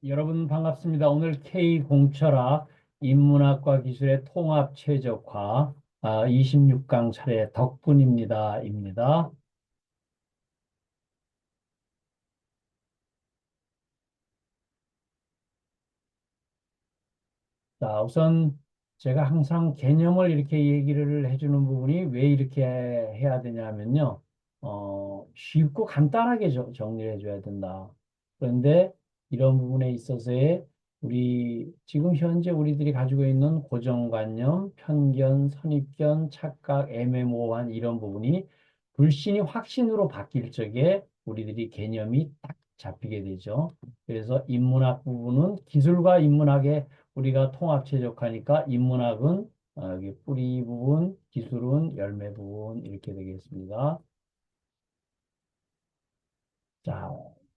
여러분 반갑습니다. 오늘 K공철학 인문학과 기술의 통합 최적화 26강 차례 덕분입니다. 자, 우선 제가 항상 개념을 이렇게 얘기를 해주는 부분이 왜 이렇게 해야 되냐면요. 쉽고 간단하게 정리를 해줘야 된다. 그런데 이런 부분에 있어서의 우리 지금 현재 우리들이 가지고 있는 고정관념, 편견, 선입견, 착각, 애매모호한 이런 부분이 불신이 확신으로 바뀔 적에 우리들이 개념이 딱 잡히게 되죠. 그래서 인문학 부분은 기술과 인문학의 우리가 통합 최적화니까 인문학은 여기 뿌리 부분, 기술은 열매 부분 이렇게 되겠습니다. 자,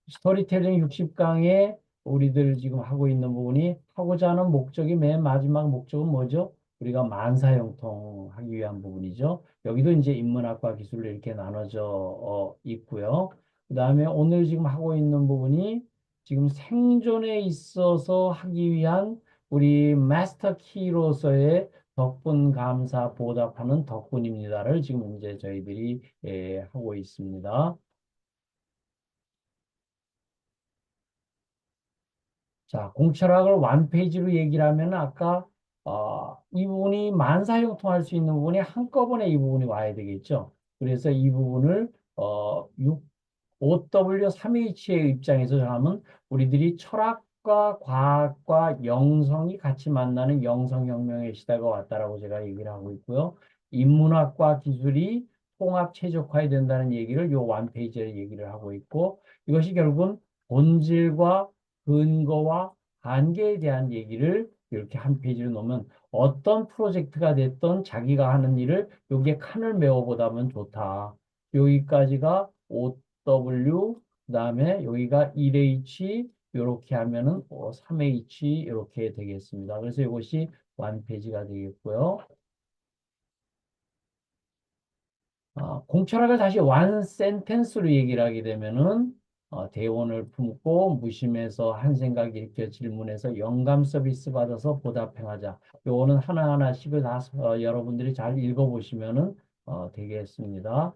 스토리텔링 60강에 우리들 지금 하고 있는 부분이 하고자 하는 목적이 맨 마지막 목적은 뭐죠? 우리가 만사형통하기 위한 부분이죠. 여기도 이제 인문학과 기술로 이렇게 나눠져 있고요. 그 다음에 오늘 지금 하고 있는 부분이 지금 생존에 있어서 하기 위한 우리 마스터 키로서의 덕분 감사 보답하는 덕분입니다를 지금 이제 저희들이 하고 있습니다. 자, 공철학을 완페이지로 얘기를 하면 아까 이 부분이 만사형통할 수 있는 부분이 한꺼번에 이 부분이 와야 되겠죠. 그래서 이 부분을 5W3H의 입장에서 하면 우리들이 철학과 과학과 영성이 같이 만나는 영성혁명의 시대가 왔다라고 제가 얘기를 하고 있고요. 인문학과 기술이 통합 최적화해야 된다는 얘기를 요 완페이지에 얘기를 하고 있고 이것이 결국은 본질과 근거와 관계에 대한 얘기를 이렇게 한 페이지로 놓으면 어떤 프로젝트가 됐던 자기가 하는 일을 여기에 칸을 메워보다면 좋다. 여기까지가 OW, 그다음에 여기가 1H, 이렇게 하면은 3H 이렇게 되겠습니다. 그래서 이것이 완페이지가 되겠고요. 공철학을 다시 완 센텐스로 얘기를 하게 되면은 대원을 품고 무심해서 한 생각 일으켜 질문해서 영감 서비스 받아서 보답 행하자. 요거는 하나하나씩을 다 여러분들이 잘 읽어보시면은 되겠습니다.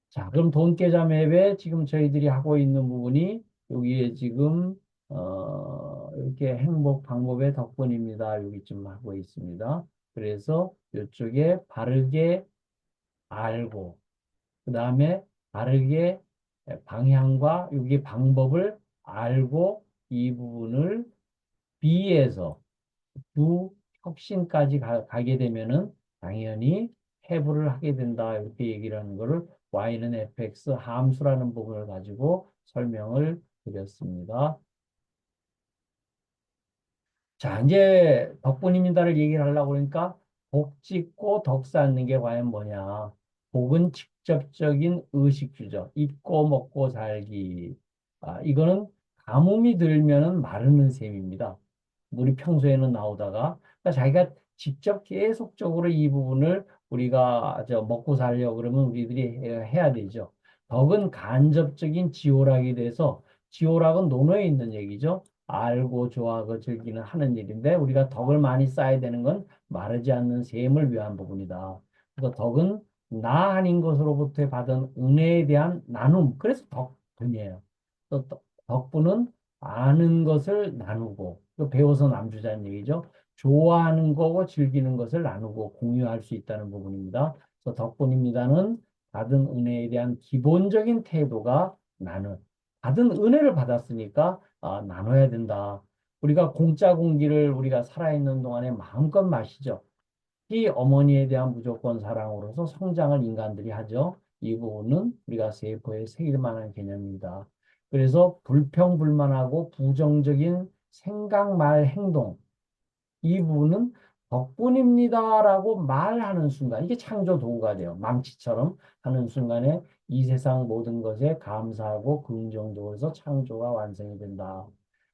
자, 그럼 돈계좌 맵에 지금 저희들이 하고 있는 부분이 여기에 지금 이렇게 행복 방법의 덕분입니다. 여기쯤 하고 있습니다. 그래서 이쪽에 바르게 알고 그 다음에 바르게 방향과 여기 방법을 알고 이 부분을 B에서 두 혁신까지 가게 되면은 당연히 해부를 하게 된다. 이렇게 얘기를 하는 거를 y는 fx 함수라는 부분을 가지고 설명을 드렸습니다. 자, 이제 덕분입니다를 얘기를 하려고 그러니까 복 짓고 덕 쌓는 게 과연 뭐냐. 복은 직접적인 의식주죠. 입고 먹고 살기. 이거는 가뭄이 들면은 마르는 셈입니다. 우리 평소에는 나오다가 그러니까 자기가 직접 계속적으로 이 부분을 우리가 먹고 살려고 그러면 우리들이 해야 되죠. 덕은 간접적인 지오락이 돼서 지오락은 논어에 있는 얘기죠. 알고 좋아하고 즐기는 하는 일인데 우리가 덕을 많이 쌓아야 되는 건 마르지 않는 셈을 위한 부분이다. 그래서 덕은 나 아닌 것으로부터 받은 은혜에 대한 나눔. 그래서 덕분이에요. 또 덕분은 아는 것을 나누고 또 배워서 남주자는 얘기죠. 좋아하는 거고 즐기는 것을 나누고 공유할 수 있다는 부분입니다. 그래서 덕분입니다는 받은 은혜에 대한 기본적인 태도가 나는 받은 은혜를 받았으니까 나눠야 된다. 우리가 공짜 공기를 우리가 살아있는 동안에 마음껏 마시죠. 이 어머니에 대한 무조건 사랑으로서 성장을 인간들이 하죠. 이 부분은 우리가 세포에 새길 만한 개념입니다. 그래서 불평불만하고 부정적인 생각, 말, 행동 이 부분은 덕분입니다라고 말하는 순간 이게 창조 도구가 돼요. 망치처럼 하는 순간에 이 세상 모든 것에 감사하고 긍정적으로서 창조가 완성이 된다.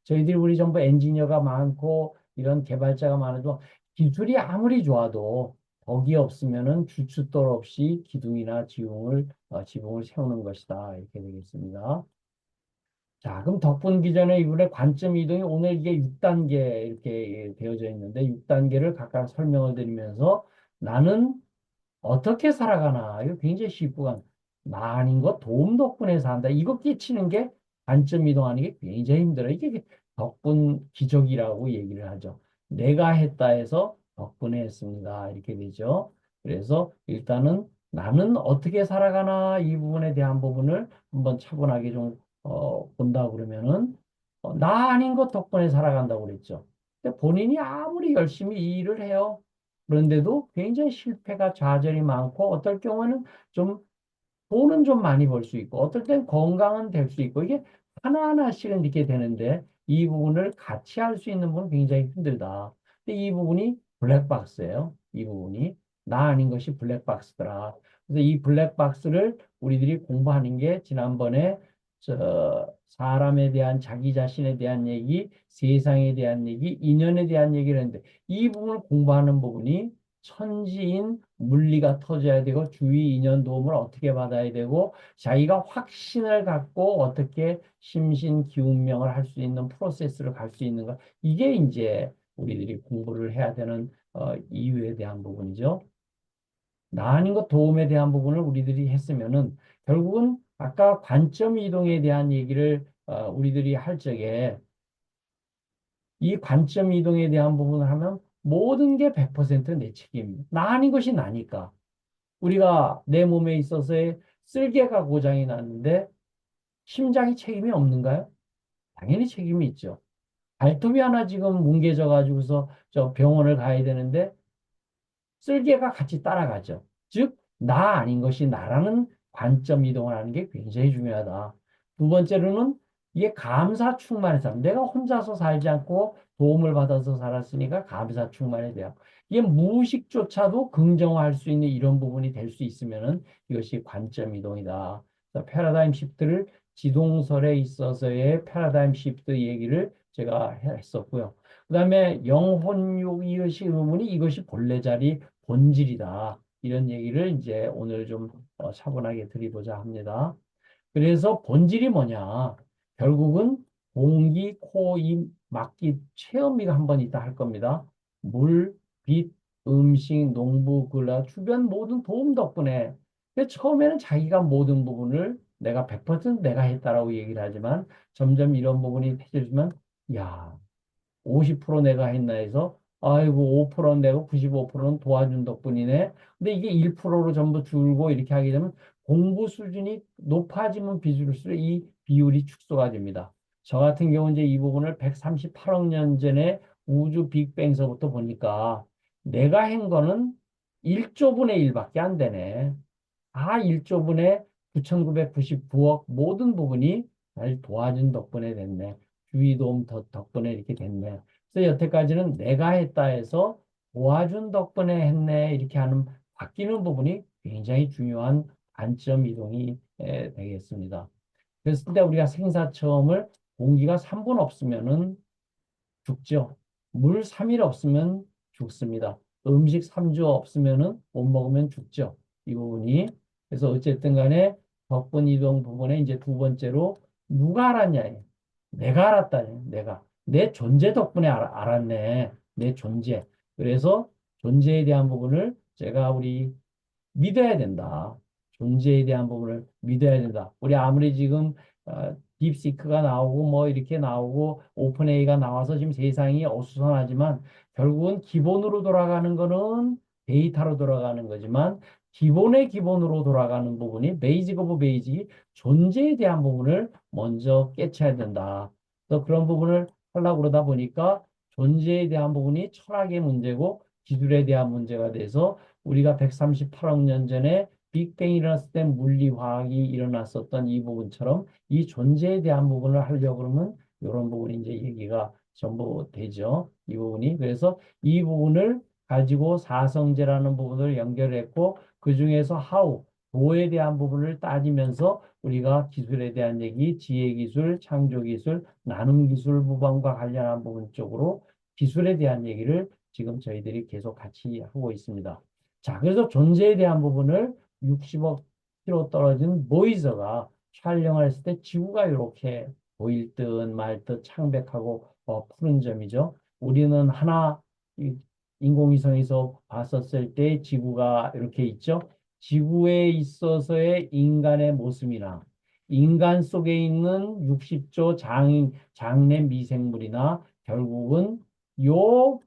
저희들이 우리 전부 엔지니어가 많고 이런 개발자가 많아도 기술이 아무리 좋아도 덕이 없으면은 주춧돌 없이 기둥이나 지붕을 세우는 것이다. 이렇게 되겠습니다. 자, 그럼 덕분 기전의 이분의 관점 이동이 오늘 이게 6단계 이렇게 되어져 있는데 6단계를 각각 설명을 드리면서 나는 어떻게 살아가나. 이거 굉장히 쉽고 나 아닌 거 도움 덕분에 산다. 이거 끼치는 게 관점 이동하는 게 굉장히 힘들어. 이게 덕분 기적이라고 얘기를 하죠. 내가 했다 해서 덕분에 했습니다. 이렇게 되죠. 그래서 일단은 나는 어떻게 살아가나 이 부분에 대한 부분을 한번 차분하게 좀 본다 그러면은 나 아닌 것 덕분에 살아간다고 그랬죠. 근데 본인이 아무리 열심히 이 일을 해요. 그런데도 굉장히 실패가 좌절이 많고 어떨 경우에는 좀 돈은 좀 많이 벌 수 있고 어떨 땐 건강은 될 수 있고 이게 하나하나씩은 이렇게 되는데 이 부분을 같이 할 수 있는 분은 굉장히 힘들다. 근데 이 부분이 블랙박스예요. 이 부분이 나 아닌 것이 블랙박스더라. 그래서 이 블랙박스를 우리들이 공부하는 게 지난번에 사람에 대한 자기 자신에 대한 얘기, 세상에 대한 얘기, 인연에 대한 얘기를 했는데 이 부분을 공부하는 부분이 천지인 물리가 터져야 되고 주위 인연 도움을 어떻게 받아야 되고 자기가 확신을 갖고 어떻게 심신 기운명을 할 수 있는 프로세스를 갈 수 있는가 이게 이제 우리들이 공부를 해야 되는 이유에 대한 부분이죠. 나 아닌 것 도움에 대한 부분을 우리들이 했으면은 결국은 아까 관점 이동에 대한 얘기를 우리들이 할 적에 이 관점 이동에 대한 부분을 하면 모든 게 100%내 책임입니다. 나 아닌 것이 나니까. 우리가 내 몸에 있어서의 쓸개가 고장이 났는데 심장이 책임이 없는가요? 당연히 책임이 있죠. 발톱이 하나 지금 뭉개져 가지고서 저 병원을 가야 되는데 쓸개가 같이 따라가죠. 즉, 나 아닌 것이 나라는 관점 이동을 하는 게 굉장히 중요하다. 두 번째로는 이게 감사 충만의 삶. 내가 혼자서 살지 않고 도움을 받아서 살았으니까 감사 충만에 대한. 이게 무의식조차도 긍정화할 수 있는 이런 부분이 될 수 있으면은 이것이 관점 이동이다. 그래서 패러다임 시프트를 지동설에 있어서의 패러다임 시프트 얘기를 제가 했었고요. 그다음에 영혼욕 이것이 의문이 이것이 본래 자리 본질이다. 이런 얘기를 이제 오늘 좀 차분하게 드리고자 합니다. 그래서 본질이 뭐냐? 결국은 공기, 코, 입, 막기, 체험이가 한 번 있다 할 겁니다. 물, 빛, 음식, 농부, 근라, 주변 모든 도움 덕분에 근데 처음에는 자기가 모든 부분을 내가 100% 내가 했다라고 얘기를 하지만 점점 이런 부분이 해주면 야, 50% 내가 했나 해서 아이고 5%는 내고 95%는 도와준 덕분이네. 근데 이게 1%로 전부 줄고 이렇게 하게 되면 공부 수준이 높아지면 비줄수록 이 비율이 축소가 됩니다. 저 같은 경우 이제 이 부분을 138억 년 전에 우주 빅뱅서부터 보니까 내가 한 거는 1조 분의 1밖에 안 되네. 다 1조 분의 9,999억 모든 부분이 날 도와준 덕분에 됐네. 주위 도움 덕분에 이렇게 됐네. 그래서 여태까지는 내가 했다 해서 도와준 덕분에 했네. 이렇게 하는 바뀌는 부분이 굉장히 중요한 관점 이동이 되겠습니다. 그래서 근데 우리가 생사 처음을 공기가 3분 없으면은 죽죠. 물 3일 없으면 죽습니다. 음식 3주 없으면은 못 먹으면 죽죠. 이 부분이. 그래서 어쨌든 간에 덕분 이동 부분에 이제 두 번째로 누가 알았냐. 내가 알았다. 내가. 내 존재 덕분에 알았네. 내 존재. 그래서 존재에 대한 부분을 제가 우리 믿어야 된다. 존재에 대한 부분을 믿어야 된다. 우리 아무리 지금 딥시크가 나오고 뭐 이렇게 나오고 오픈AI가 나와서 지금 세상이 어수선하지만 결국은 기본으로 돌아가는 거는 데이터로 돌아가는 거지만 기본의 기본으로 돌아가는 부분이 베이직 오브 베이직이 존재에 대한 부분을 먼저 깨쳐야 된다. 또 그런 부분을 하려고 그러다 보니까 존재에 대한 부분이 철학의 문제고 기술에 대한 문제가 돼서 우리가 138억 년 전에 빅뱅이 일어났을 때 물리화학이 일어났었던 이 부분처럼 이 존재에 대한 부분을 하려고 그러면 이런 부분이 이제 얘기가 전부 되죠. 이 부분이. 그래서 이 부분을 가지고 사성제라는 부분을 연결했고 그 중에서 how, 도에 대한 부분을 따지면서 우리가 기술에 대한 얘기, 지혜 기술, 창조 기술, 나눔 기술 부분과 관련한 부분 쪽으로 기술에 대한 얘기를 지금 저희들이 계속 같이 하고 있습니다. 자, 그래서 존재에 대한 부분을 60억 킬로 떨어진 보이저가 촬영을 했을 때 지구가 이렇게 보일 듯 말 듯 창백하고 푸른 점이죠. 우리는 하나 인공위성에서 봤었을 때 지구가 이렇게 있죠. 지구에 있어서의 인간의 모습이나 인간 속에 있는 60조 장내 미생물이나 결국은 요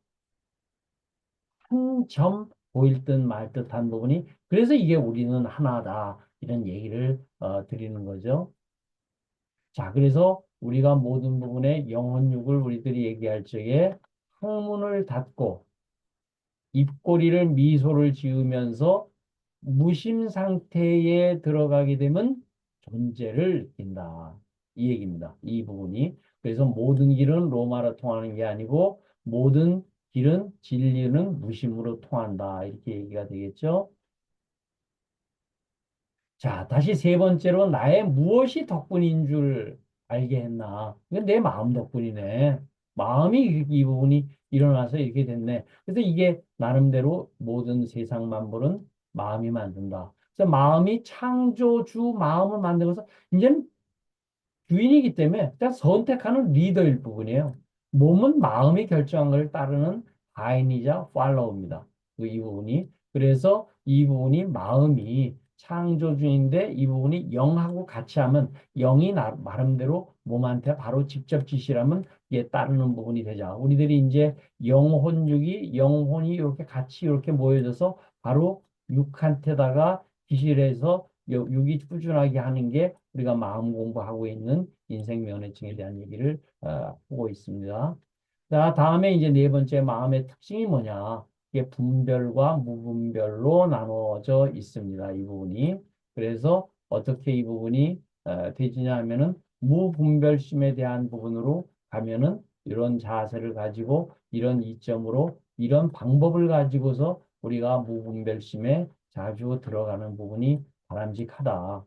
한 점 보일 듯 말 듯한 부분이 그래서 이게 우리는 하나다 이런 얘기를 드리는 거죠. 자, 그래서 우리가 모든 부분의 영혼육을 우리들이 얘기할 적에 항문을 닫고 입꼬리를 미소를 지으면서 무심 상태에 들어가게 되면 존재를 느낀다. 이 얘기입니다. 이 부분이. 그래서 모든 길은 로마로 통하는 게 아니고 모든 길은 진리는 무심으로 통한다. 이렇게 얘기가 되겠죠. 자, 다시 세 번째로 나의 무엇이 덕분인 줄 알게 했나. 이건 내 마음 덕분이네. 마음이 이 부분이 일어나서 이렇게 됐네. 그래서 이게 나름대로 모든 세상 만물은 마음이 만든다. 그래서 마음이 창조주 마음을 만들어서 이제는 주인이기 때문에 그냥 선택하는 리더일 부분이에요. 몸은 마음이 결정한 것을 따르는 가인이자 팔로우입니다. 이 부분이. 그래서 이 부분이 마음이 창조주인데 이 부분이 영하고 같이 하면 영이 나름대로 몸한테 바로 직접 지시라면 이게 따르는 부분이 되죠. 우리들이 이제 영혼이 이렇게 같이 이렇게 모여져서 바로 육한테다가 지시를 해서 육이 꾸준하게 하는 게 우리가 마음 공부하고 있는 인생 면허증에 대한 얘기를 하고 있습니다. 자, 다음에 이제 네 번째 마음의 특징이 뭐냐? 이게 분별과 무분별로 나눠져 있습니다. 이 부분이. 그래서 어떻게 이 부분이 되지냐 하면은 무분별심에 대한 부분으로 가면은 이런 자세를 가지고 이런 이점으로 이런 방법을 가지고서 우리가 무분별심에 자주 들어가는 부분이 바람직하다.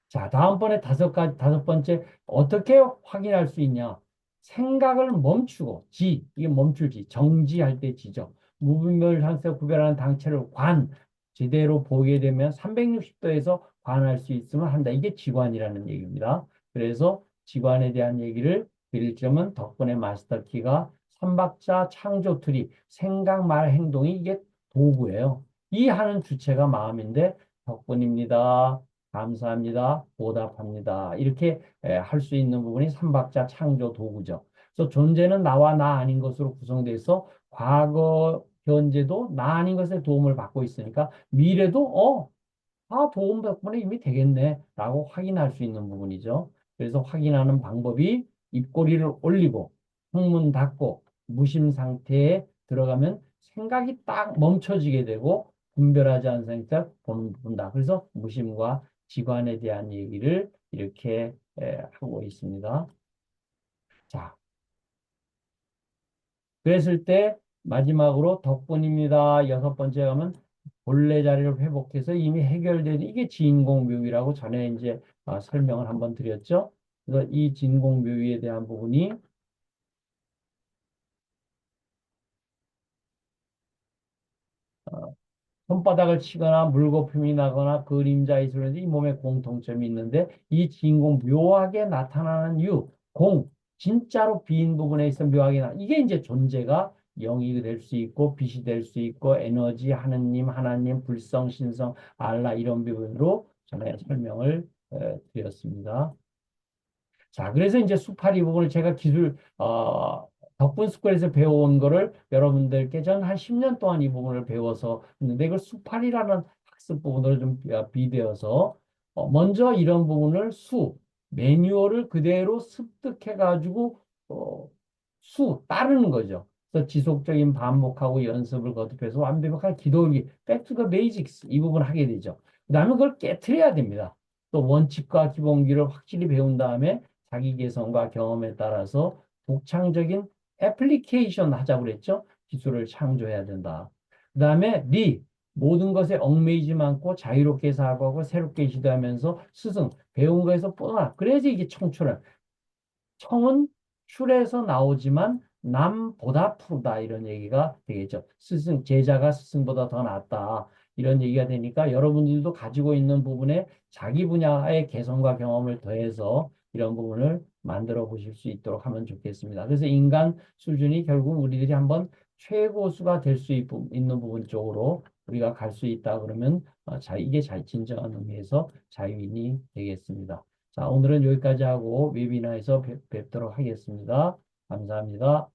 자, 다음번에 다섯 번째, 어떻게 확인할 수 있냐? 생각을 멈추고, 이게 멈출지, 정지할 때 지죠. 무분별 상태 구별하는 당체를 제대로 보게 되면 360도에서 관할 수 있으면 한다. 이게 지관이라는 얘기입니다. 그래서 지관에 대한 얘기를 드릴 점은 덕분에 마스터키가 삼박자 창조 틀이, 생각, 말, 행동이 이게 도구예요. 이 하는 주체가 마음인데 덕분입니다. 감사합니다. 보답합니다. 이렇게 할 수 있는 부분이 삼박자 창조 도구죠. 그래서 존재는 나와 나 아닌 것으로 구성돼서 과거, 현재도 나 아닌 것에 도움을 받고 있으니까 미래도 도움 덕분에 이미 되겠네 라고 확인할 수 있는 부분이죠. 그래서 확인하는 방법이 입꼬리를 올리고 항문 닫고 무심 상태에 들어가면 생각이 딱 멈춰지게 되고 분별하지 않은 상태에서 본다. 그래서 무심과 지관에 대한 얘기를 이렇게 하고 있습니다. 자, 그랬을 때 마지막으로 덕분입니다. 여섯 번째 가면 본래 자리를 회복해서 이미 해결된 이게 진공묘유라고 전에 이제 설명을 한번 드렸죠. 그래서 이 진공묘유에 대한 부분이 손바닥을 치거나 물거품이 나거나 그림자 이술에서 이 몸에 공통점이 있는데 이 진공 묘하게 나타나는 진짜로 빈 부분에 있어 묘하게 이게 이제 존재가 영이 될 수 있고 빛이 될 수 있고 에너지 하나님 불성 신성 알라 이런 부분으로 전에 설명을 드렸습니다. 자, 그래서 이제 수파리 부분을 제가 덕분 스쿨에서 배워온 거를 여러분들께 전 한 10년 동안 이 부분을 배워서 있는데 이걸 수파리라는 학습 부분으로 좀 비대어서 먼저 이런 부분을 매뉴얼을 그대로 습득해가지고 어, 따르는 거죠. 그래서 지속적인 반복하고 연습을 거듭해서 완벽한 기도기, back to the basics 이 부분을 하게 되죠. 그 다음에 그걸 깨트려야 됩니다. 또 원칙과 기본기를 확실히 배운 다음에 자기 개성과 경험에 따라서 독창적인 애플리케이션 하자고 그랬죠. 기술을 창조해야 된다. 그 다음에 모든 것에 얽매이지 않고 자유롭게 사고하고 새롭게 시도하면서 배운 거에서 그래야지 이게 청출을. 청은 출에서 나오지만 남보다 푸르다 이런 얘기가 되겠죠. 제자가 스승보다 더 낫다. 이런 얘기가 되니까 여러분들도 가지고 있는 부분에 자기 분야의 개성과 경험을 더해서 이런 부분을 만들어 보실 수 있도록 하면 좋겠습니다. 그래서 인간 수준이 결국 우리들이 한번 최고수가 될 수 있는 부분 쪽으로 우리가 갈 수 있다 그러면 이게 진정한 의미에서 자유인이 되겠습니다. 자, 오늘은 여기까지 하고 웨비나에서 뵙도록 하겠습니다. 감사합니다.